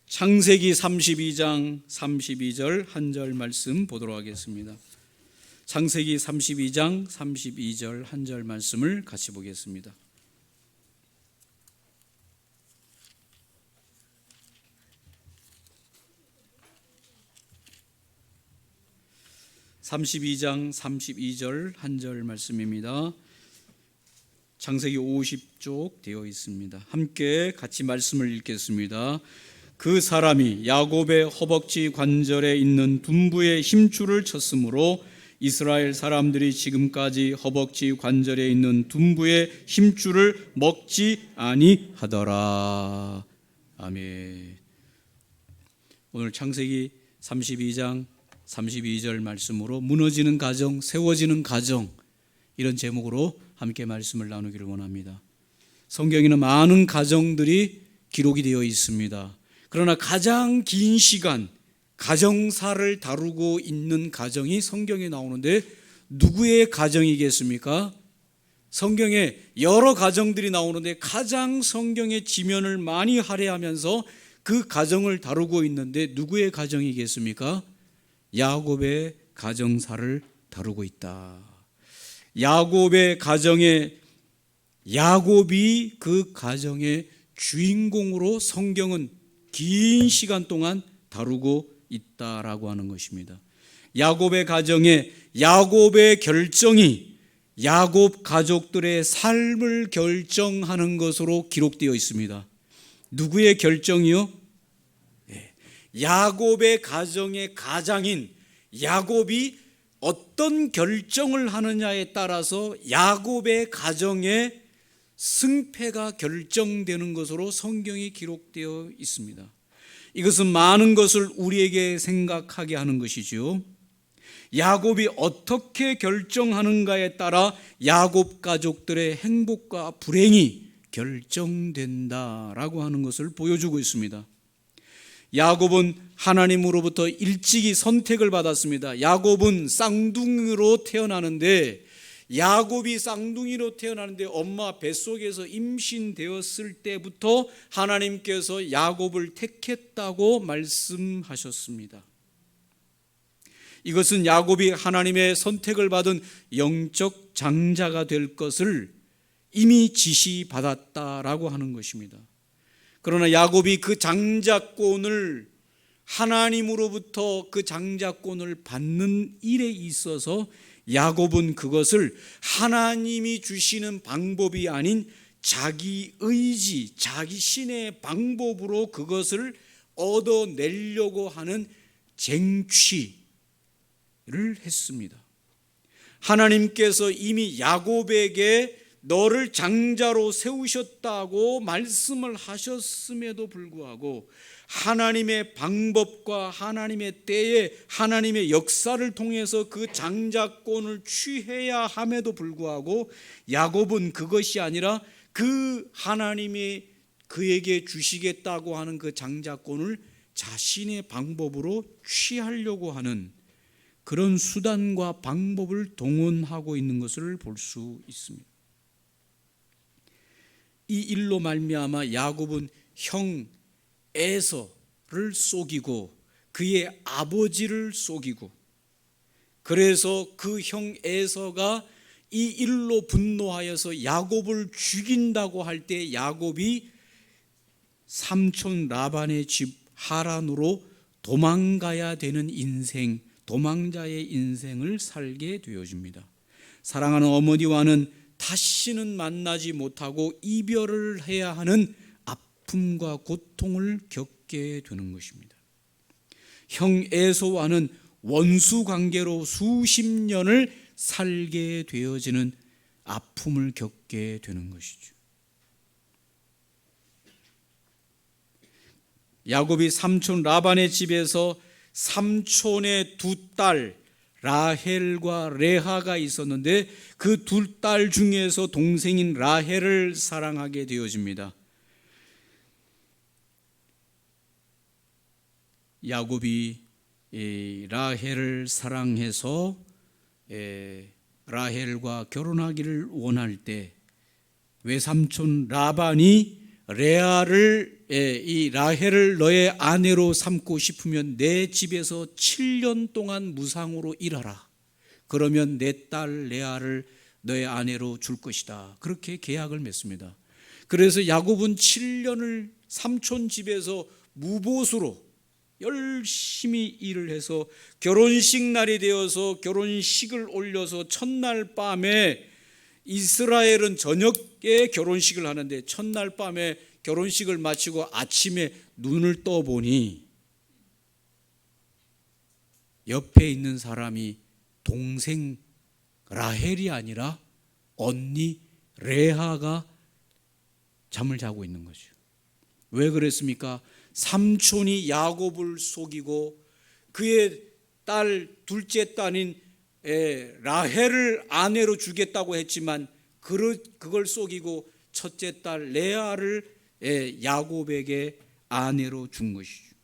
창세기 32장 32절 한 절 말씀 보도록 하겠습니다. 창세기 32장 32절 한 절 말씀을 같이 보겠습니다. (32장) 32절 한 절 말씀입니다. 창세기 50쪽 되어 있습니다. 함께 같이 말씀을 읽겠습니다. 그 사람이 야곱의 허벅지 관절에 있는 둔부의 힘줄을 쳤으므로 이스라엘 사람들이 지금까지 허벅지 관절에 있는 둔부의 힘줄을 먹지 아니하더라. 아멘. 오늘 창세기 32장 32절 말씀으로 무너지는 가정, 세워지는 가정, 이런 제목으로 함께 말씀을 나누기를 원합니다. 성경에는 많은 가정들이 기록이 되어 있습니다. 그러나 가장 긴 시간 가정사를 다루고 있는 가정이 성경에 나오는데 누구의 가정이겠습니까? 성경에 여러 가정들이 나오는데 가장 성경의 지면을 많이 할애하면서 그 가정을 다루고 있는데 누구의 가정이겠습니까? 야곱의 가정사를 다루고 있다. 야곱의 가정에 야곱이 그 가정의 주인공으로 성경은 긴 시간 동안 다루고 있다라고 하는 것입니다. 야곱의 가정에 야곱의 결정이 야곱 가족들의 삶을 결정하는 것으로 기록되어 있습니다. 누구의 결정이요? 야곱의 가정의 가장인 야곱이 어떤 결정을 하느냐에 따라서 야곱의 가정의 승패가 결정되는 것으로 성경이 기록되어 있습니다. 이것은 많은 것을 우리에게 생각하게 하는 것이죠. 야곱이 어떻게 결정하는가에 따라 야곱 가족들의 행복과 불행이 결정된다라고 하는 것을 보여주고 있습니다. 야곱은 하나님으로부터 일찍이 선택을 받았습니다. 야곱은 쌍둥이로 태어나는데 엄마 뱃속에서 임신되었을 때부터 하나님께서 야곱을 택했다고 말씀하셨습니다. 이것은 야곱이 하나님의 선택을 받은 영적 장자가 될 것을 이미 지시받았다라고 하는 것입니다. 그러나 야곱이 그 장자권을 하나님으로부터 그 장자권을 받는 일에 있어서 야곱은 그것을 하나님이 주시는 방법이 아닌 자기 의지, 자기 신의 방법으로 그것을 얻어내려고 하는 쟁취를 했습니다. 하나님께서 이미 야곱에게 너를 장자로 세우셨다고 말씀을 하셨음에도 불구하고 하나님의 방법과 하나님의 때에 하나님의 역사를 통해서 그 장자권을 취해야 함에도 불구하고 야곱은 그것이 아니라 그 하나님이 그에게 주시겠다고 하는 그 장자권을 자신의 방법으로 취하려고 하는 그런 수단과 방법을 동원하고 있는 것을 볼 수 있습니다. 이 일로 말미암아 야곱은 형 에서를 속이고 그의 아버지를 속이고, 그래서 그 형 에서가 이 일로 분노하여서 야곱을 죽인다고 할 때 야곱이 삼촌 라반의 집 하란으로 도망가야 되는 인생, 도망자의 인생을 살게 되어집니다. 사랑하는 어머니와는 다시는 만나지 못하고 이별을 해야 하는 아픔과 고통을 겪게 되는 것입니다. 형 에서와는 원수 관계로 수십 년을 살게 되어지는 아픔을 겪게 되는 것이죠. 야곱이 삼촌 라반의 집에서 삼촌의 두 딸 라헬과 레아가 있었는데 그 두 딸 중에서 동생인 라헬을 사랑하게 되어집니다. 야곱이 라헬을 사랑해서 라헬과 결혼하기를 원할 때 외삼촌 라반이 레아를 이 라헬을 너의 아내로 삼고 싶으면 내 집에서 7년 동안 무상으로 일하라. 그러면 내 딸 레아를 너의 아내로 줄 것이다. 그렇게 계약을 맺습니다. 그래서 야곱은 7년을 삼촌 집에서 무보수로 열심히 일을 해서 결혼식 날이 되어서 결혼식을 올려서 첫날 밤에, 이스라엘은 저녁에 결혼식을 하는데 첫날 밤에 결혼식을 마치고 아침에 눈을 떠보니 옆에 있는 사람이 동생 라헬이 아니라 언니 레아가 잠을 자고 있는 거죠. 왜 그랬습니까? 삼촌이 야곱을 속이고 그의 딸, 둘째 딸인 라헬을 아내로 주겠다고 했지만 그걸 속이고 첫째 딸 레아를 야곱에게 아내로 준 것이죠.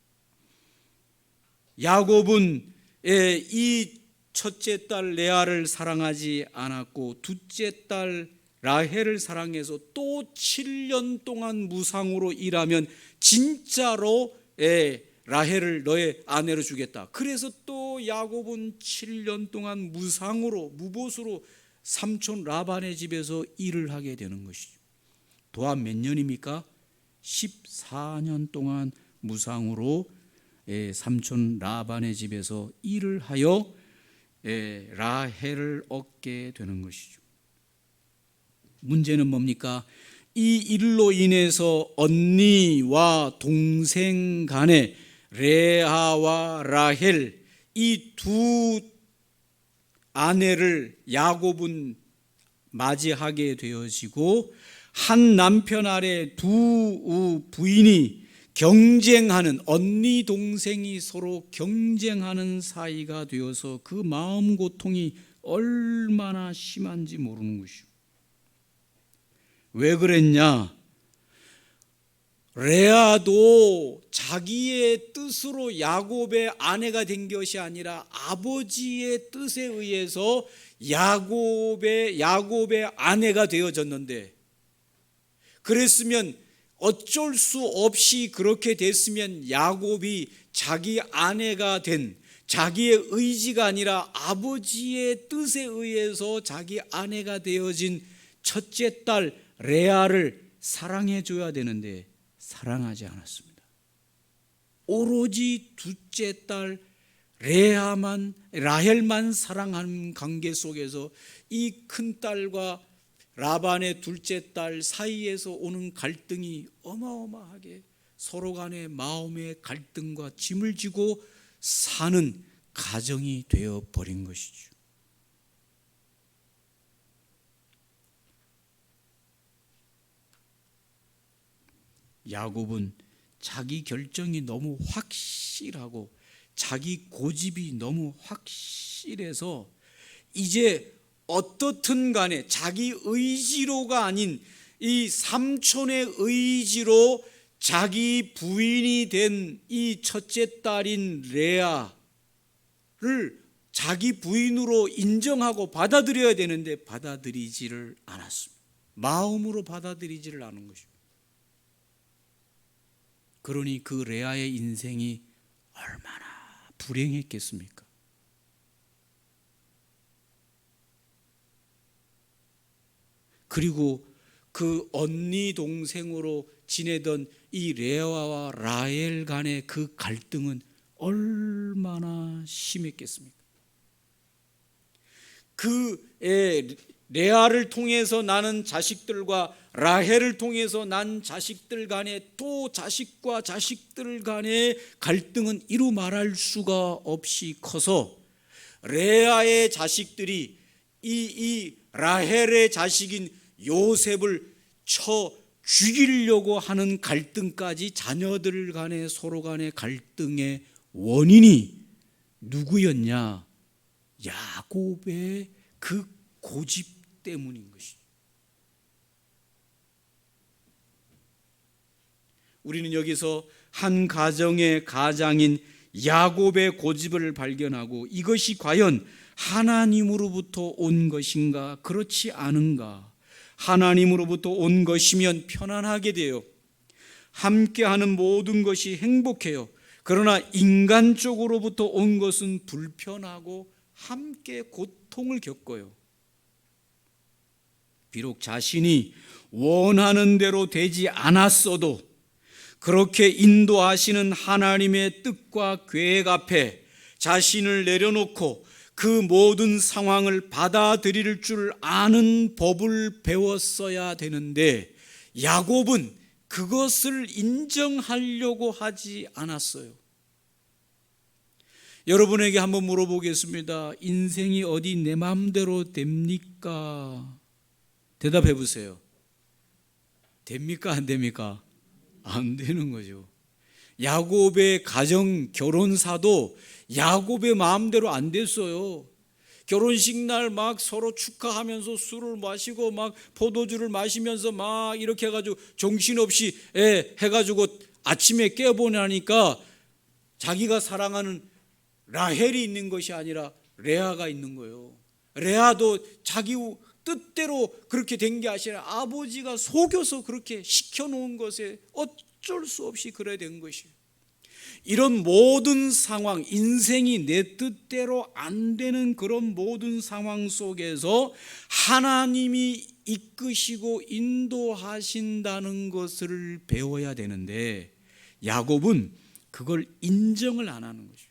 야곱은 이 첫째 딸 레아를 사랑하지 않았고 둘째 딸 라헬을 사랑해서 또 7년 동안 무상으로 일하면 진짜로 라헬을 너의 아내로 주겠다. 그래서 또 야곱은 7년 동안 무상으로, 무보수로 삼촌 라반의 집에서 일을 하게 되는 것이죠. 도합 몇 년입니까? 14년 동안 무상으로 삼촌 라반의 집에서 일을 하여 라헬을 얻게 되는 것이죠. 문제는 뭡니까? 이 일로 인해서 언니와 동생 간에 레아와 라헬, 이 두 아내를 야곱은 맞이하게 되어지고 한 남편 아래 두 부인이 경쟁하는, 언니 동생이 서로 경쟁하는 사이가 되어서 그 마음 고통이 얼마나 심한지 모르는 것이죠. 왜 그랬냐? 레아도 자기의 뜻으로 야곱의 아내가 된 것이 아니라 아버지의 뜻에 의해서 야곱의 아내가 되어졌는데, 그랬으면 어쩔 수 없이 그렇게 됐으면 야곱이 자기 아내가 된, 자기의 의지가 아니라 아버지의 뜻에 의해서 자기 아내가 되어진 첫째 딸 레아를 사랑해 줘야 되는데 사랑하지 않았습니다. 오로지 둘째 딸 라헬만 사랑하는 관계 속에서 이 큰딸과 라반의 둘째 딸 사이에서 오는 갈등이 어마어마하게 서로 간의 마음의 갈등과 짐을 지고 사는 가정이 되어버린 것이죠. 야곱은 자기 결정이 너무 확실하고 자기 고집이 너무 확실해서 이제 어떻든 간에 자기 의지로가 아닌 이 삼촌의 의지로 자기 부인이 된 이 첫째 딸인 레아를 자기 부인으로 인정하고 받아들여야 되는데 받아들이지를 않았습니다. 마음으로 받아들이지를 않은 것입니다. 그러니 그 레아의 인생이 얼마나 불행했겠습니까? 그리고 그 언니 동생으로 지내던 이 레아와 라헬 간의 그 갈등은 얼마나 심했겠습니까? 그 레아를 통해서 나는 자식들과 라헬을 통해서 난 자식들 간의, 또 자식과 자식들 간의 갈등은 이루 말할 수가 없이 커서 레아의 자식들이 이 라헬의 자식인 요셉을 쳐 죽이려고 하는 갈등까지, 자녀들 간의 서로 간의 갈등의 원인이 누구였냐? 야곱의 그 고집 때문인 것이죠. 우리는 여기서 한 가정의 가장인 야곱의 고집을 발견하고 이것이 과연 하나님으로부터 온 것인가, 그렇지 않은가? 하나님으로부터 온 것이면 편안하게 돼요. 함께하는 모든 것이 행복해요. 그러나 인간 쪽으로부터 온 것은 불편하고 함께 고통을 겪어요. 비록 자신이 원하는 대로 되지 않았어도 그렇게 인도하시는 하나님의 뜻과 계획 앞에 자신을 내려놓고 그 모든 상황을 받아들일 줄 아는 법을 배웠어야 되는데 야곱은 그것을 인정하려고 하지 않았어요. 여러분에게 한번 물어보겠습니다. 인생이 어디 내 마음대로 됩니까? 대답해 보세요. 됩니까? 안 됩니까? 안 되는 거죠. 야곱의 가정 결혼사도 야곱의 마음대로 안 됐어요. 결혼식 날 막 서로 축하하면서 술을 마시고 막 포도주를 마시면서 막 이렇게 해가지고 정신없이 해가지고 아침에 깨어보니까 자기가 사랑하는 라헬이 있는 것이 아니라 레아가 있는 거예요. 레아도 자기 뜻대로 그렇게 된 게 아니라 아버지가 속여서 그렇게 시켜놓은 것에 어쩔 수 없이 그래 된 것이에요. 이런 모든 상황, 인생이 내 뜻대로 안 되는 그런 모든 상황 속에서 하나님이 이끄시고 인도하신다는 것을 배워야 되는데 야곱은 그걸 인정을 안 하는 거죠.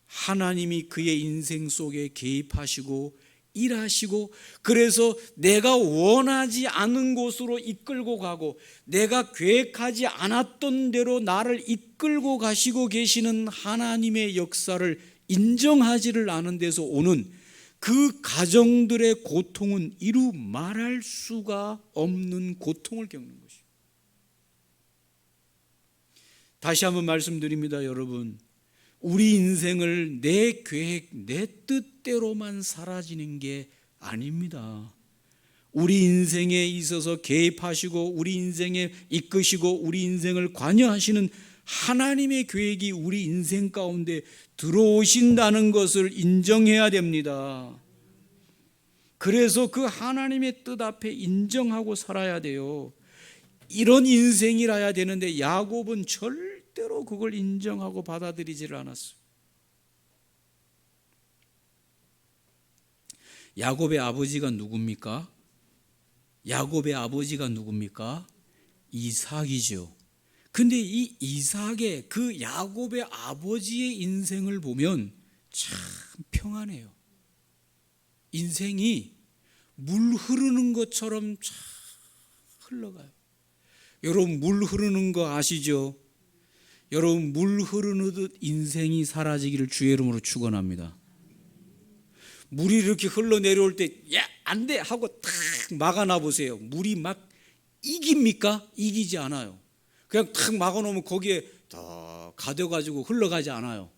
하나님이 그의 인생 속에 개입하시고 일하시고 그래서 내가 원하지 않은 곳으로 이끌고 가고 내가 계획하지 않았던 대로 나를 이끌고 가시고 계시는 하나님의 역사를 인정하지를 않은 데서 오는 그 가정들의 고통은 이루 말할 수가 없는 고통을 겪는 것이죠. 다시 한번 말씀드립니다, 여러분. 우리 인생을 내 계획, 내 뜻대로만 사라지는 게 아닙니다. 우리 인생에 있어서 개입하시고 우리 인생에 이끄시고 우리 인생을 관여하시는 하나님의 계획이 우리 인생 가운데 들어오신다는 것을 인정해야 됩니다. 그래서 그 하나님의 뜻 앞에 인정하고 살아야 돼요. 이런 인생이라야 되는데 야곱은 절대로 그걸 인정하고 받아들이지를 않았어요. 야곱의 아버지가 누굽니까? 야곱의 아버지가 누굽니까? 이삭이죠. 근데 이 이삭의 그 야곱의 아버지의 인생을 보면 참 평안해요. 인생이 물 흐르는 것처럼 참 흘러가요. 여러분 물 흐르는 거 아시죠? 여러분 물 흐르듯 인생이 사라지기를 주의 이름으로 축원합니다. 물이 이렇게 흘러내려올 때 야, 안 돼 하고 탁 막아놔 보세요. 물이 막 이깁니까? 이기지 않아요. 그냥 탁 막아놓으면 거기에 더 가둬가지고 흘러가지 않아요.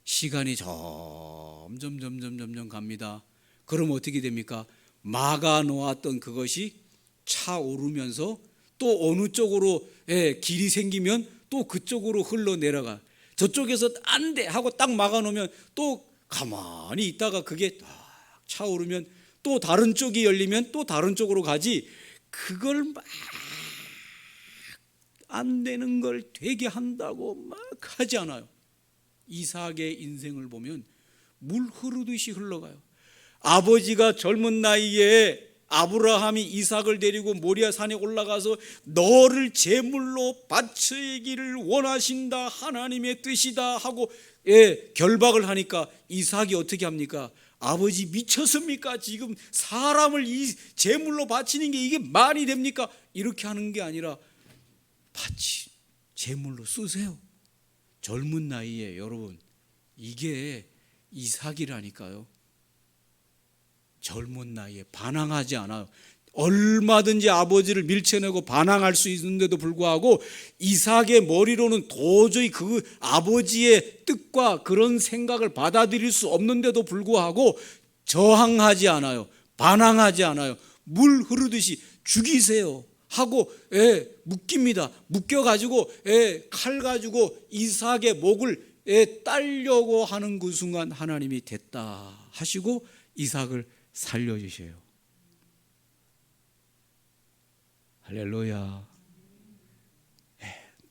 시간이 점점 갑니다. 그러면 어떻게 됩니까? 막아놓았던 그것이 차오르면서 또 어느 쪽으로 길이 생기면 또 그쪽으로 흘러내려가. 저쪽에서 안 돼 하고 딱 막아놓으면 또 가만히 있다가 그게 딱 차오르면 또 다른 쪽이 열리면 또 다른 쪽으로 가지. 그걸 막 안 되는 걸 되게 한다고 막 하지 않아요. 이삭의 인생을 보면 물 흐르듯이 흘러가요. 아버지가 젊은 나이에 아브라함이 이삭을 데리고 모리아 산에 올라가서 너를 제물로 바치기를 원하신다, 하나님의 뜻이다 하고 결박을 하니까 이삭이 어떻게 합니까? 아버지 미쳤습니까? 지금 사람을 이 제물로 바치는 게 이게 말이 됩니까? 이렇게 하는 게 아니라 제물로 쓰세요. 젊은 나이에 여러분 이게 이삭이라니까요. 젊은 나이에 반항하지 않아요. 얼마든지 아버지를 밀쳐내고 반항할 수 있는데도 불구하고 이삭의 머리로는 도저히 그 아버지의 뜻과 그런 생각을 받아들일 수 없는데도 불구하고 저항하지 않아요. 반항하지 않아요. 물 흐르듯이 죽이세요 하고 묶입니다. 묶여가지고 칼 가지고 이삭의 목을 따려고 하는 그 순간 하나님이 됐다 하시고 이삭을 살려주셔요. 할렐루야.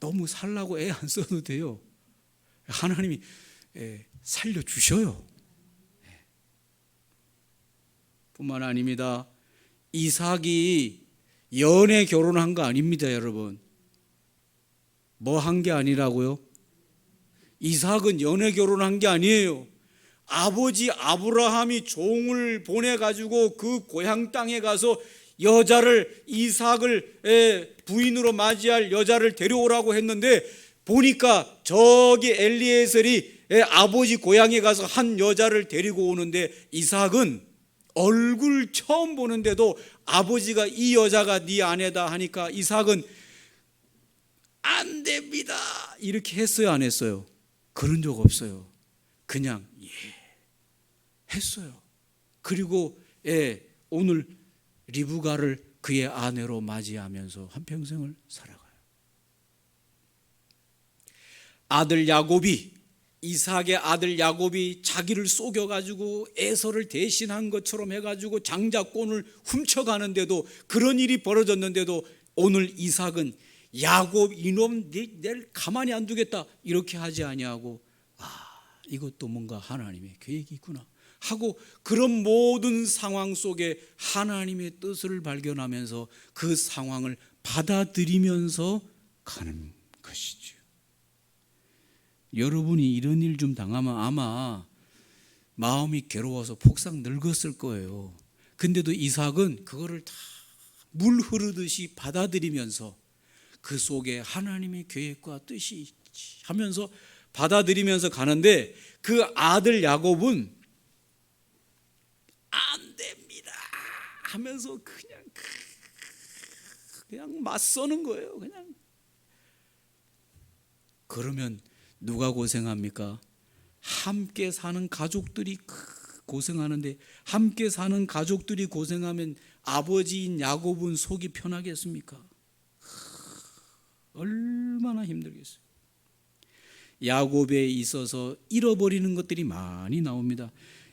너무 살라고 애 안 써도 돼요. 하나님이 살려주셔요. 뿐만 아닙니다. 이삭이 연애 결혼한 거 아닙니다, 여러분. 뭐 한 게 아니라고요? 이삭은 연애 결혼한 게 아니에요. 아버지 아브라함이 종을 보내가지고 그 고향 땅에 가서 여자를, 이삭을 부인으로 맞이할 여자를 데려오라고 했는데, 보니까 저기 엘리에셀이 아버지 고향에 가서 한 여자를 데리고 오는데, 이삭은 얼굴 처음 보는데도 아버지가 이 여자가 네 아내다 하니까 이삭은 안 됩니다 이렇게 했어요, 안 했어요? 그런 적 없어요. 그냥 했어요. 그리고 오늘 리브가를 그의 아내로 맞이하면서 한평생을 살아가요. 아들 야곱이, 이삭의 아들 야곱이 자기를 속여가지고 에서를 대신한 것처럼 해가지고 장자권을 훔쳐가는데도, 그런 일이 벌어졌는데도 오늘 이삭은 야곱 이놈 낼 가만히 안 두겠다 이렇게 하지 아니하고, 이것도 뭔가 하나님의 계획이 있구나 하고, 그런 모든 상황 속에 하나님의 뜻을 발견하면서 그 상황을 받아들이면서 가는 것이죠. 여러분이 이런 일 좀 당하면 아마 마음이 괴로워서 폭삭 늙었을 거예요. 근데도 이삭은 그거를 다 물 흐르듯이 받아들이면서 그 속에 하나님의 계획과 뜻이 있지 하면서 받아들이면서 가는데, 그 아들 야곱은 안 됩니다 하면서 그냥 맞서는 거예요. 그냥. 그러면 누가 고생합니까? 함께 사는 가족들이 고생하는데, 함께 사는 가족들이 고생하면 아버지인 야곱은 속이 편하겠습니까? 얼마나 힘들겠어요. 야곱에 있어서 잃어버리는 것들이 많이 나옵니다.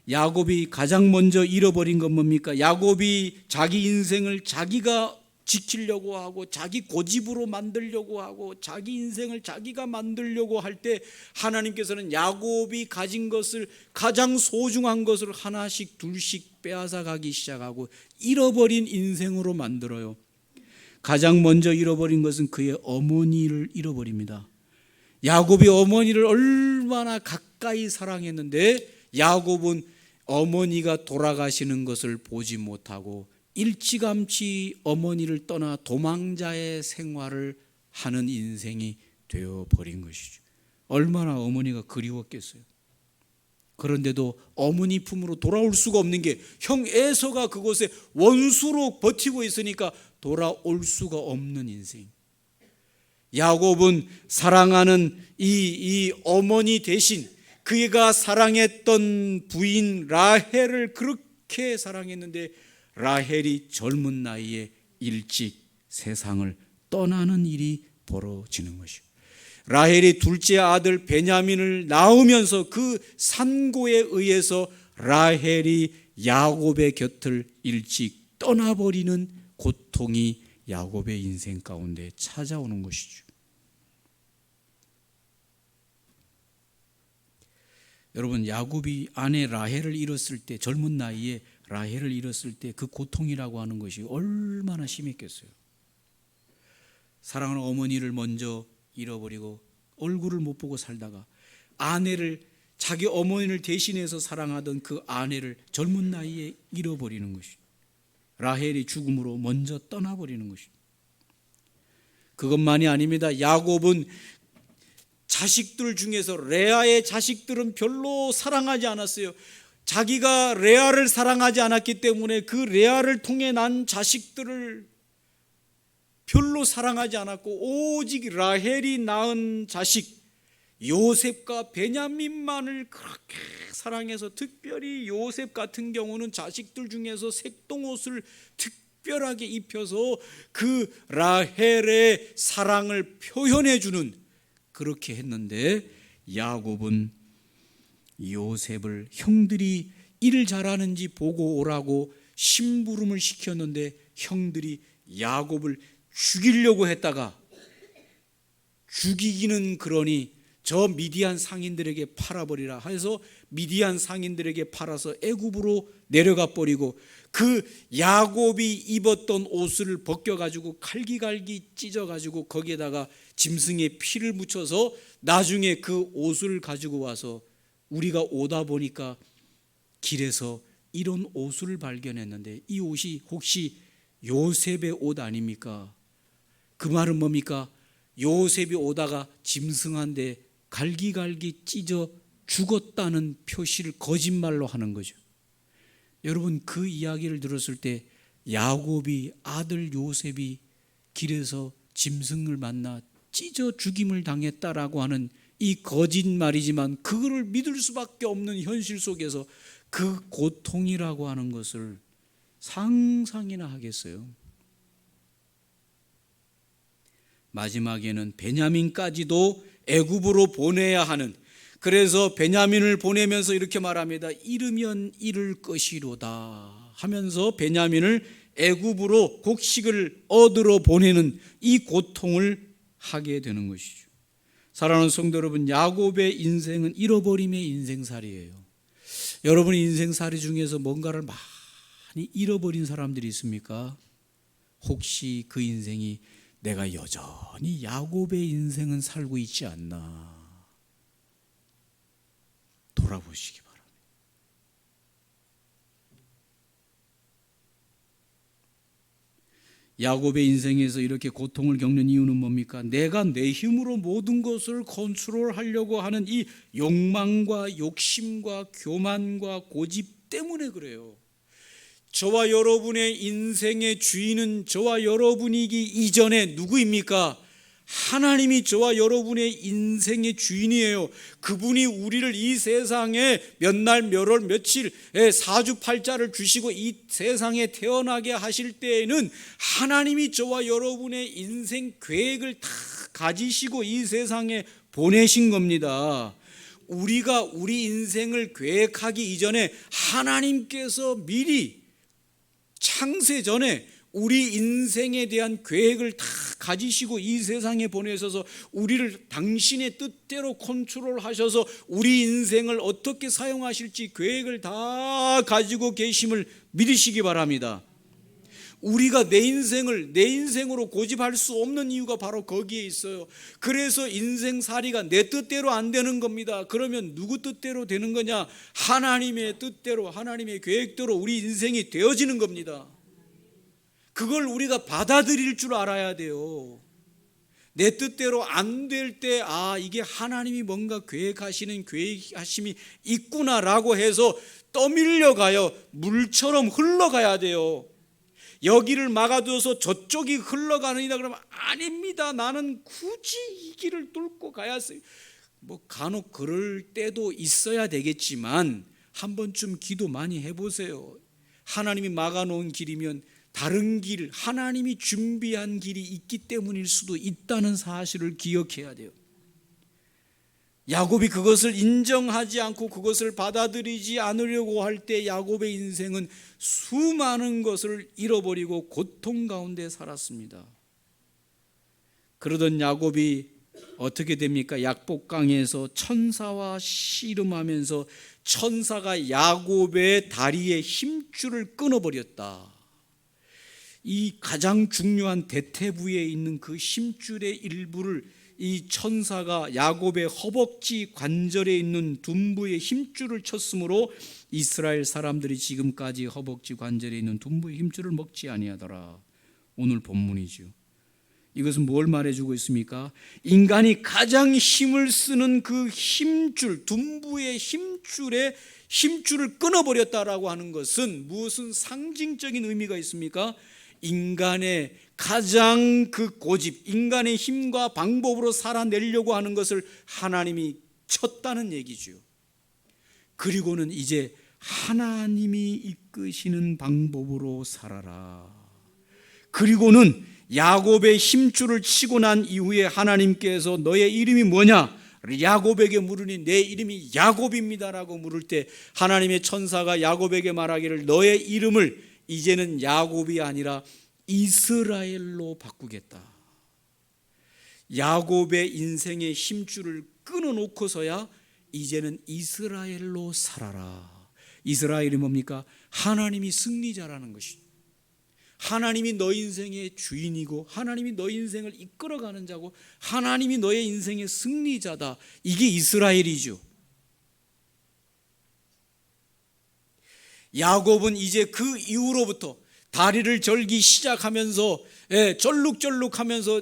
야곱이 가장 먼저 잃어버린 건 뭡니까? 야곱이 자기 인생을 자기가 지키려고 하고 자기 고집으로 만들려고 하고 자기 인생을 자기가 만들려고 할 때, 하나님께서는 야곱이 가진 것을, 가장 소중한 것을 하나씩 둘씩 빼앗아 가기 시작하고 잃어버린 인생으로 만들어요. 가장 먼저 잃어버린 것은 그의 어머니를 잃어버립니다. 야곱이 어머니를 얼마나 가까이 사랑했는데, 야곱은 어머니가 돌아가시는 것을 보지 못하고 일찌감치 어머니를 떠나 도망자의 생활을 하는 인생이 되어버린 것이죠. 얼마나 어머니가 그리웠겠어요. 그런데도 어머니 품으로 돌아올 수가 없는 게, 형 에서가 그곳에 원수로 버티고 있으니까 돌아올 수가 없는 인생. 야곱은 사랑하는 이 어머니 대신 그가 사랑했던 부인 라헬을 그렇게 사랑했는데, 라헬이 젊은 나이에 일찍 세상을 떠나는 일이 벌어지는 것이요. 라헬이 둘째 아들 베냐민을 낳으면서 그 산고에 의해서 라헬이 야곱의 곁을 일찍 떠나버리는 고통이 야곱의 인생 가운데 찾아오는 것이죠. 여러분, 야곱이 아내 라헬을 잃었을 때, 젊은 나이에 라헬을 잃었을 때 그 고통이라고 하는 것이 얼마나 심했겠어요. 사랑하는 어머니를 먼저 잃어버리고 얼굴을 못 보고 살다가 아내를, 자기 어머니를 대신해서 사랑하던 그 아내를 젊은 나이에 잃어버리는 것이, 라헬이 죽음으로 먼저 떠나버리는 것이. 그것만이 아닙니다. 야곱은 자식들 중에서 레아의 자식들은 별로 사랑하지 않았어요. 자기가 레아를 사랑하지 않았기 때문에 그 레아를 통해 난 자식들을 별로 사랑하지 않았고, 오직 라헬이 낳은 자식 요셉과 베냐민만을 그렇게 사랑해서, 특별히 요셉 같은 경우는 자식들 중에서 색동옷을 특별하게 입혀서 그 라헬의 사랑을 표현해 주는, 그렇게 했는데, 야곱은 요셉을 형들이 일 잘하는지 보고 오라고 심부름을 시켰는데 형들이 야곱을 죽이려고 했다가 죽이기는 그러니 저 미디안 상인들에게 팔아버리라 해서 미디안 상인들에게 팔아서 애굽으로 내려가 버리고 그 야곱이 입었던 옷을 벗겨가지고 갈기갈기 찢어가지고 거기에다가 짐승의 피를 묻혀서 나중에 그 옷을 가지고 와서 우리가 오다 보니까 길에서 이런 옷을 발견했는데 이 옷이 혹시 요셉의 옷 아닙니까? 그 말은 뭡니까? 요셉이 오다가 짐승한테 갈기갈기 찢어 죽었다는 표시를 거짓말로 하는 거죠. 여러분, 그 이야기를 들었을 때 야곱이 아들 요셉이 길에서 짐승을 만나 찢어 죽임을 당했다라고 하는 이 거짓말이지만 그거를 믿을 수밖에 없는 현실 속에서 그 고통이라고 하는 것을 상상이나 하겠어요. 마지막에는 베냐민까지도 애굽으로 보내야 하는, 그래서 베냐민을 보내면서 이렇게 말합니다. 이르면 이를 것이로다 하면서 베냐민을 애굽으로 곡식을 얻으러 보내는 이 고통을 하게 되는 것이죠. 사랑하는 성도 여러분, 야곱의 인생은 잃어버림의 인생살이에요. 여러분의 인생살이 중에서 뭔가를 많이 잃어버린 사람들이 있습니까? 혹시 그 인생이 내가 여전히 야곱의 인생은 살고 있지 않나 돌아보시기 바랍니다. 야곱의 인생에서 이렇게 고통을 겪는 이유는 뭡니까? 내가 내 힘으로 모든 것을 컨트롤하려고 하는 이 욕망과 욕심과 교만과 고집 때문에 그래요. 저와 여러분의 인생의 주인은 저와 여러분이기 이전에 누구입니까? 하나님이 저와 여러분의 인생의 주인이에요. 그분이 우리를 이 세상에 몇 날, 몇 월, 며칠 사주팔자를 주시고 이 세상에 태어나게 하실 때에는 하나님이 저와 여러분의 인생 계획을 다 가지시고 이 세상에 보내신 겁니다. 우리가 우리 인생을 계획하기 이전에 하나님께서 미리 창세 전에 우리 인생에 대한 계획을 다 가지시고 이 세상에 보내셔서 우리를 당신의 뜻대로 컨트롤하셔서 우리 인생을 어떻게 사용하실지 계획을 다 가지고 계심을 믿으시기 바랍니다. 우리가 내 인생을 내 인생으로 고집할 수 없는 이유가 바로 거기에 있어요. 그래서 인생살이가 내 뜻대로 안 되는 겁니다. 그러면 누구 뜻대로 되는 거냐? 하나님의 뜻대로, 하나님의 계획대로 우리 인생이 되어지는 겁니다. 그걸 우리가 받아들일 줄 알아야 돼요. 내 뜻대로 안 될 때, 이게 하나님이 뭔가 계획하시는 계획하심이 있구나라고 해서 떠밀려가요. 물처럼 흘러가야 돼요. 여기를 막아두어서 저쪽이 흘러가느냐 그러면 아닙니다. 나는 굳이 이 길을 뚫고 가야 써요. 간혹 그럴 때도 있어야 되겠지만 한 번쯤 기도 많이 해보세요. 하나님이 막아놓은 길이면 다른 길, 하나님이 준비한 길이 있기 때문일 수도 있다는 사실을 기억해야 돼요. 야곱이 그것을 인정하지 않고 그것을 받아들이지 않으려고 할 때 야곱의 인생은 수많은 것을 잃어버리고 고통 가운데 살았습니다. 그러던 야곱이 어떻게 됩니까? 약복강에서 천사와 씨름하면서 천사가 야곱의 다리의 힘줄을 끊어버렸다. 이 가장 중요한 대퇴부에 있는 그 힘줄의 일부를 이 천사가 야곱의 허벅지 관절에 있는 둔부의 힘줄을 쳤으므로 이스라엘 사람들이 지금까지 허벅지 관절에 있는 둔부의 힘줄을 먹지 아니하더라. 오늘 본문이죠. 이것은 뭘 말해주고 있습니까? 인간이 가장 힘을 쓰는 그 힘줄, 둔부의 힘줄을 끊어버렸다라고 하는 것은 무슨 상징적인 의미가 있습니까? 인간의 가장 그 고집, 인간의 힘과 방법으로 살아내려고 하는 것을 하나님이 쳤다는 얘기죠. 그리고는 이제 하나님이 이끄시는 방법으로 살아라. 그리고는 야곱의 힘줄을 치고 난 이후에 하나님께서 너의 이름이 뭐냐? 야곱에게 물으니 내 이름이 야곱입니다라고 물을 때 하나님의 천사가 야곱에게 말하기를 너의 이름을 이제는 야곱이 아니라 이스라엘로 바꾸겠다. 야곱의 인생의 힘줄을 끊어놓고서야 이제는 이스라엘로 살아라. 이스라엘이 뭡니까? 하나님이 승리자라는 것이죠. 하나님이 너 인생의 주인이고 하나님이 너 인생을 이끌어가는 자고 하나님이 너의 인생의 승리자다. 이게 이스라엘이죠. 야곱은 이제 그 이후로부터 다리를 절기 시작하면서 쩔룩쩔룩하면서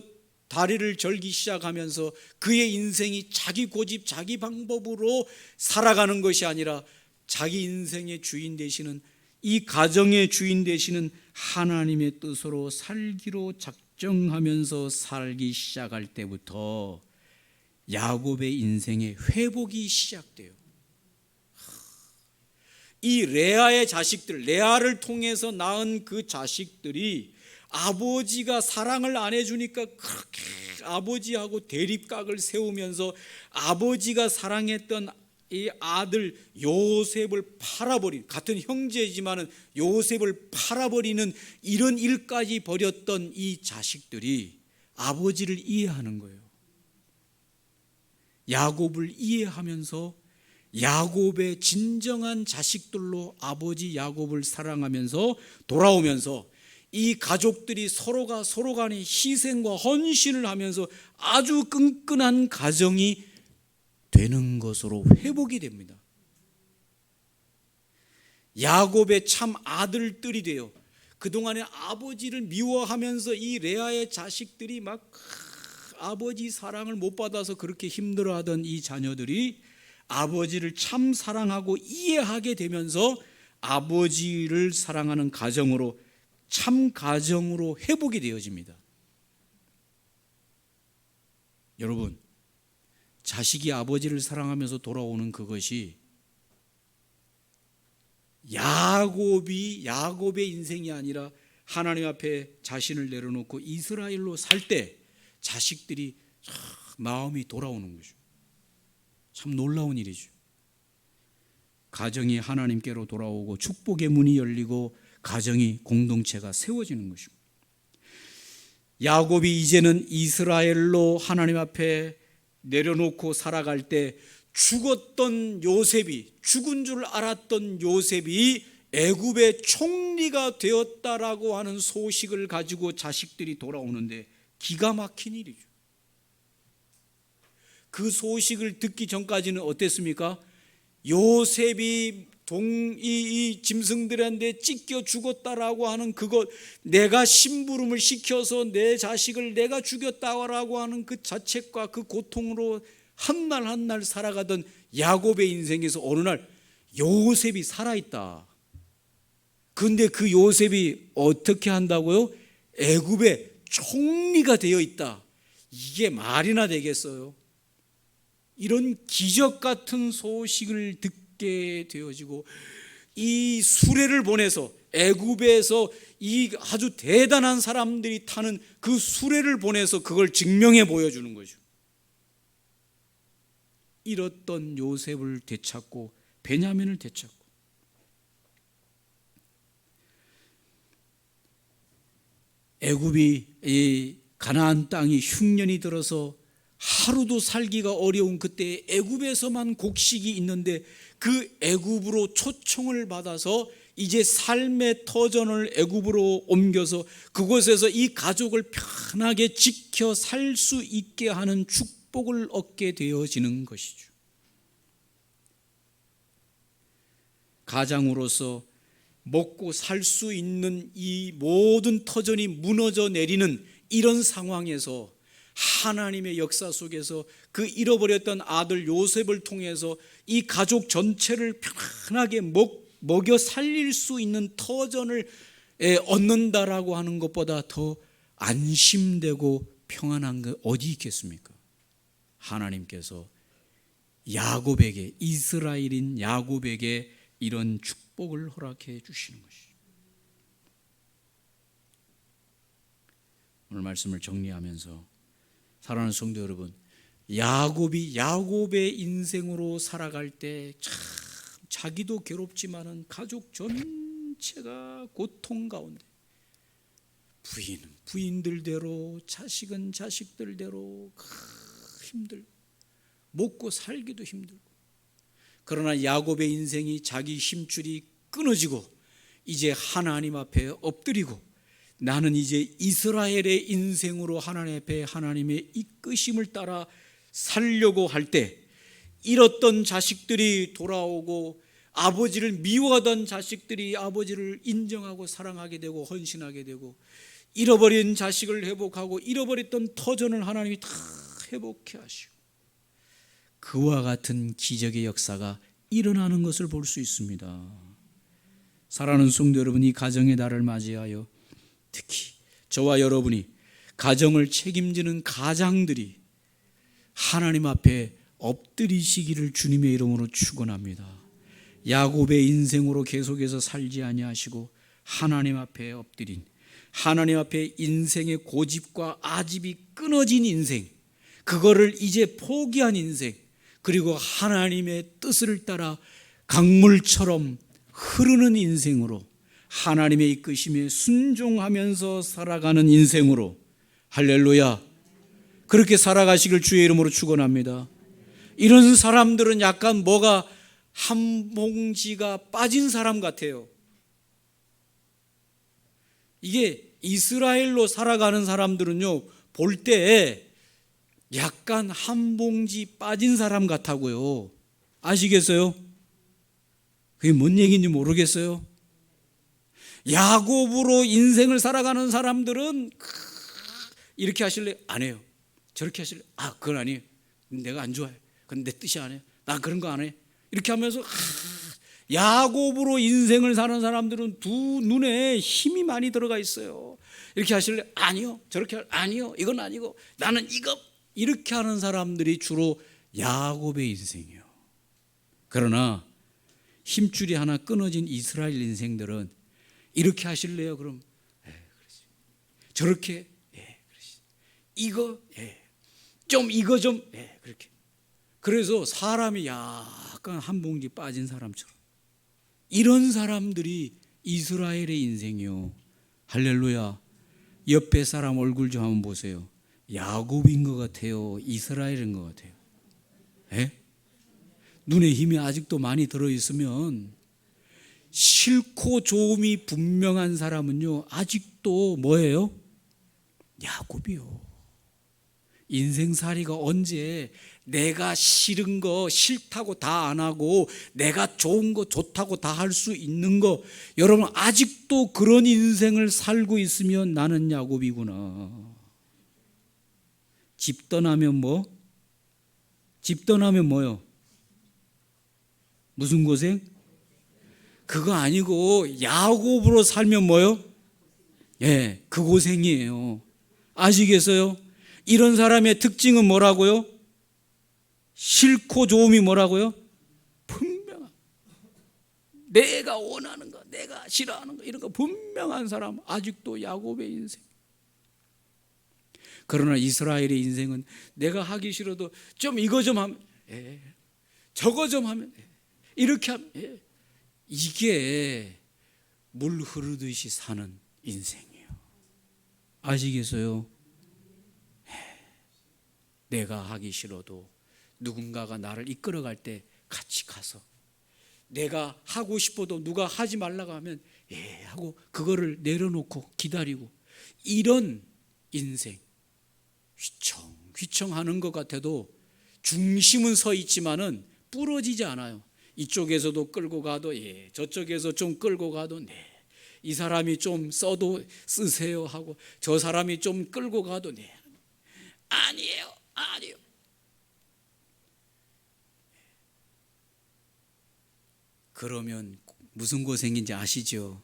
다리를 절기 시작하면서 그의 인생이 자기 고집 자기 방법으로 살아가는 것이 아니라 자기 인생의 주인 되시는 이 가정의 주인 되시는 하나님의 뜻으로 살기로 작정하면서 살기 시작할 때부터 야곱의 인생의 회복이 시작돼요. 이 레아의 자식들, 레아를 통해서 낳은 그 자식들이 아버지가 사랑을 안 해주니까 그렇게 아버지하고 대립각을 세우면서 아버지가 사랑했던 이 아들 요셉을 팔아버린, 같은 형제지만은 요셉을 팔아버리는 이런 일까지 벌였던 이 자식들이 아버지를 이해하는 거예요. 야곱을 이해하면서 야곱의 진정한 자식들로 아버지 야곱을 사랑하면서 돌아오면서 이 가족들이 서로가 서로 간에 희생과 헌신을 하면서 아주 끈끈한 가정이 되는 것으로 회복이 됩니다. 야곱의 참 아들들이 돼요. 그동안에 아버지를 미워하면서 이 레아의 자식들이 막 아버지 사랑을 못 받아서 그렇게 힘들어하던 이 자녀들이 아버지를 참 사랑하고 이해하게 되면서 아버지를 사랑하는 가정으로, 참 가정으로 회복이 되어집니다. 여러분, 자식이 아버지를 사랑하면서 돌아오는 그것이 야곱의 인생이 아니라 하나님 앞에 자신을 내려놓고 이스라엘로 살 때 자식들이 마음이 돌아오는 거죠. 참 놀라운 일이죠. 가정이 하나님께로 돌아오고 축복의 문이 열리고 가정이, 공동체가 세워지는 것입니다. 야곱이 이제는 이스라엘로 하나님 앞에 내려놓고 살아갈 때 죽었던 요셉이, 죽은 줄 알았던 요셉이 애굽의 총리가 되었다라고 하는 소식을 가지고 자식들이 돌아오는데 기가 막힌 일이죠. 그 소식을 듣기 전까지는 어땠습니까? 요셉이 이 짐승들한테 찢겨 죽었다라고 하는 그것, 내가 심부름을 시켜서 내 자식을 내가 죽였다라고 하는 그 자책과 그 고통으로 한 날 한 날 살아가던 야곱의 인생에서 어느 날 요셉이 살아있다. 그런데 그 요셉이 어떻게 한다고요? 애굽의 총리가 되어 있다. 이게 말이나 되겠어요? 이런 기적 같은 소식을 듣게 되어지고 이 수레를 보내서 애굽에서 이 아주 대단한 사람들이 타는 그 수레를 보내서 그걸 증명해 보여주는 거죠. 잃었던 요셉을 되찾고 베냐민을 되찾고 애굽이 이 가나안 땅이 흉년이 들어서 하루도 살기가 어려운 그때 애굽에서만 곡식이 있는데 그 애굽으로 초청을 받아서 이제 삶의 터전을 애굽으로 옮겨서 그곳에서 이 가족을 편하게 지켜 살 수 있게 하는 축복을 얻게 되어지는 것이죠. 가장으로서 먹고 살 수 있는 이 모든 터전이 무너져 내리는 이런 상황에서 하나님의 역사 속에서 그 잃어버렸던 아들 요셉을 통해서 이 가족 전체를 편하게 먹여 살릴 수 있는 터전을 얻는다라고 하는 것보다 더 안심되고 평안한 게 어디 있겠습니까? 하나님께서 야곱에게, 이스라엘인 야곱에게 이런 축복을 허락해 주시는 것이죠. 오늘 말씀을 정리하면서 사랑하는 성도 여러분, 야곱이 야곱의 인생으로 살아갈 때 참 자기도 괴롭지만은 가족 전체가 고통 가운데 부인은 부인들대로, 자식은 자식들대로 힘들고 먹고 살기도 힘들고. 그러나 야곱의 인생이 자기 힘줄이 끊어지고 이제 하나님 앞에 엎드리고 나는 이제 이스라엘의 인생으로 하나님 앞에 하나님의 이끄심을 따라 살려고 할 때, 잃었던 자식들이 돌아오고 아버지를 미워하던 자식들이 아버지를 인정하고 사랑하게 되고 헌신하게 되고, 잃어버린 자식을 회복하고 잃어버렸던 터전을 하나님이 다 회복해 하시고, 그와 같은 기적의 역사가 일어나는 것을 볼 수 있습니다. 사랑하는 성도 여러분, 이 가정의 날을 맞이하여 특히 저와 여러분이 가정을 책임지는 가장들이 하나님 앞에 엎드리시기를 주님의 이름으로 축원합니다. 야곱의 인생으로 계속해서 살지 아니하시고 하나님 앞에 엎드린, 하나님 앞에 인생의 고집과 아집이 끊어진 인생, 그거를 이제 포기한 인생, 그리고 하나님의 뜻을 따라 강물처럼 흐르는 인생으로 하나님의 이끄심에 순종하면서 살아가는 인생으로, 할렐루야, 그렇게 살아가시길 주의 이름으로 축원합니다. 이런 사람들은 약간 뭐가 한 봉지가 빠진 사람 같아요. 이게 이스라엘로 살아가는 사람들은요, 볼 때 약간 한 봉지 빠진 사람 같다고요. 아시겠어요? 그게 뭔 얘기인지 모르겠어요. 야곱으로 인생을 살아가는 사람들은 이렇게 하실래? 안 해요. 저렇게 하실래? 그건 아니에요. 내가 안 좋아해. 그건 내 뜻이 아니에요. 나 그런 거 안 해. 이렇게 하면서 야곱으로 인생을 사는 사람들은 두 눈에 힘이 많이 들어가 있어요. 이렇게 하실래? 아니요. 저렇게 아니요. 이건 아니고 나는 이거. 이렇게 하는 사람들이 주로 야곱의 인생이에요. 그러나 힘줄이 하나 끊어진 이스라엘 인생들은 이렇게 하실래요? 그럼 저렇게 이거 좀 이거 좀 그렇게. 그래서 사람이 약간 한 봉지 빠진 사람처럼, 이런 사람들이 이스라엘의 인생이요. 할렐루야. 옆에 사람 얼굴 좀 한번 보세요. 야곱인 것 같아요? 이스라엘인 것 같아요? 눈에 힘이 아직도 많이 들어있으면, 싫고 좋음이 분명한 사람은요, 아직도 뭐예요? 야곱이요. 인생살이가 언제 내가 싫은 거 싫다고 다 안 하고 내가 좋은 거 좋다고 다 할 수 있는 거, 여러분 아직도 그런 인생을 살고 있으면 나는 야곱이구나. 집 떠나면 뭐? 집 떠나면 뭐요? 무슨 고생? 그거 아니고 야곱으로 살면 뭐요? 그 고생이에요. 아시겠어요? 이런 사람의 특징은 뭐라고요? 싫고 좋음이 뭐라고요? 분명한, 내가 원하는 거, 내가 싫어하는 거, 이런 거 분명한 사람, 아직도 야곱의 인생. 그러나 이스라엘의 인생은 내가 하기 싫어도 좀 이거 좀 하면, 저거 좀 하면, 이렇게 하면, 이게 물 흐르듯이 사는 인생이에요. 아시겠어요? 내가 하기 싫어도 누군가가 나를 이끌어갈 때 같이 가서, 내가 하고 싶어도 누가 하지 말라고 하면 하고 그거를 내려놓고 기다리고, 이런 인생. 휘청휘청하는 것 같아도 중심은 서 있지만은 부러지지 않아요. 이쪽에서도 끌고 가도 저쪽에서 좀 끌고 가도 이 사람이 좀 써도 쓰세요 하고, 저 사람이 좀 끌고 가도 아니에요. 그러면 무슨 고생인지 아시죠?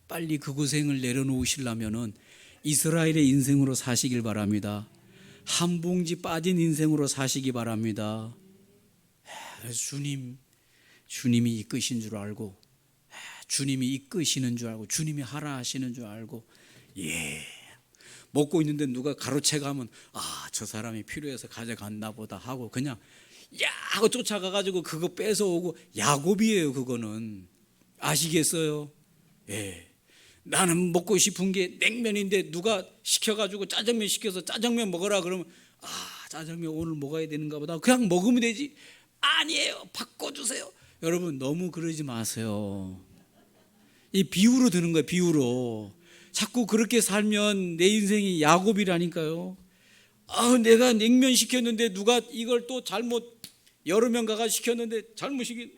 빨리 그 고생을 내려놓으시려면은 이스라엘의 인생으로 사시길 바랍니다. 한 봉지 빠진 인생으로 사시기 바랍니다. 주님이 이끄신 줄 알고, 주님이 이끄시는 줄 알고, 주님이 하라 하시는 줄 알고, 먹고 있는데 누가 가로채가면 저 사람이 필요해서 가져갔나 보다 하고 그냥 하고 쫓아가가지고 그거 뺏어오고, 야곱이에요 그거는. 아시겠어요? 나는 먹고 싶은 게 냉면인데 누가 시켜가지고 짜장면 시켜서 짜장면 먹어라 그러면 짜장면 오늘 먹어야 되는가 보다 그냥 먹으면 되지. 아니에요, 바꿔주세요. 여러분 너무 그러지 마세요. 이 비유로 드는 거예요. 비유로. 자꾸 그렇게 살면 내 인생이 야곱이라니까요. 내가 냉면 시켰는데 누가 이걸 또 잘못, 여러 명 가가 시켰는데 잘못 시킨,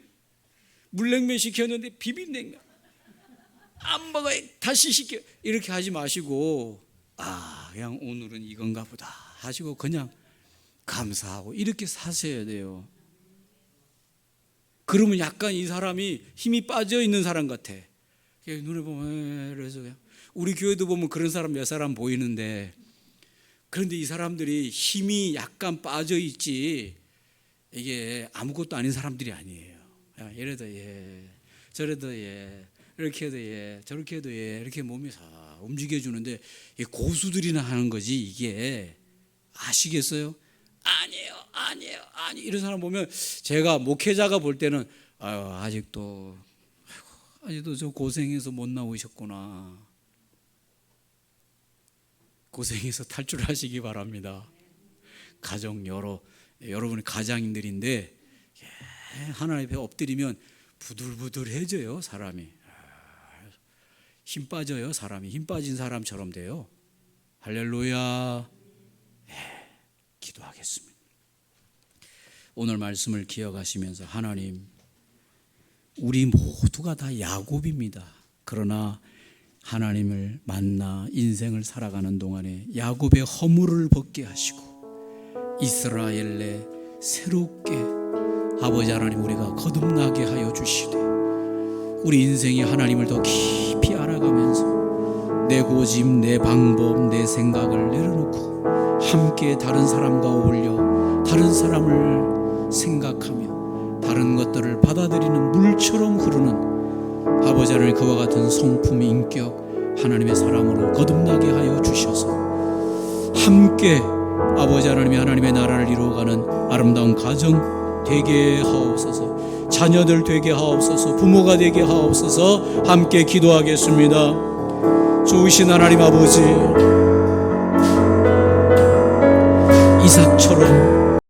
물냉면 시켰는데 비빔냉면 안 먹어요, 다시 시켜. 이렇게 하지 마시고 그냥 오늘은 이건가 보다 하시고 그냥 감사하고 이렇게 사셔야 돼요. 그러면 약간 이 사람이 힘이 빠져 있는 사람 같아. 눈에 보면. 그래서 그냥 우리 교회도 보면 그런 사람 몇 사람 보이는데, 그런데 이 사람들이 힘이 약간 빠져 있지 이게 아무것도 아닌 사람들이 아니에요. 이래도 저래도 이렇게 해도 저렇게 해도 이렇게 몸이 다 움직여주는데 고수들이나 하는 거지 이게. 아시겠어요? 아니에요. 이런 사람 보면 제가 목회자가 볼 때는 아직도 저 고생해서 못 나오셨구나. 고생해서 탈출하시기 바랍니다. 가정 여러분이 가장님들인데 하나님 앞에 엎드리면 부들부들해져요. 사람이 힘 빠져요. 사람이 힘 빠진 사람처럼 돼요. 할렐루야. 기도하겠습니다. 오늘 말씀을 기억하시면서 하나님, 우리 모두가 다 야곱입니다. 그러나 하나님을 만나 인생을 살아가는 동안에 야곱의 허물을 벗게 하시고 이스라엘에 새롭게 아버지 하나님 우리가 거듭나게 하여 주시되, 우리 인생이 하나님을 더 깊이 알아가면서 내 고집, 내 방법, 내 생각을 내려놓고 함께 다른 사람과 어울려 다른 사람을 생각하며 다른 것들을 받아들이는 물처럼 흐르는 아버지 하나님 그와 같은 성품, 인격, 하나님의 사람으로 거듭나게 하여 주셔서 함께 아버지 하나님이 하나님의 나라를 이루어가는 아름다운 가정 되게 하옵소서. 자녀들 되게 하옵소서. 부모가 되게 하옵소서. 함께 기도하겠습니다. 좋으신 하나님 아버지, 이삭처럼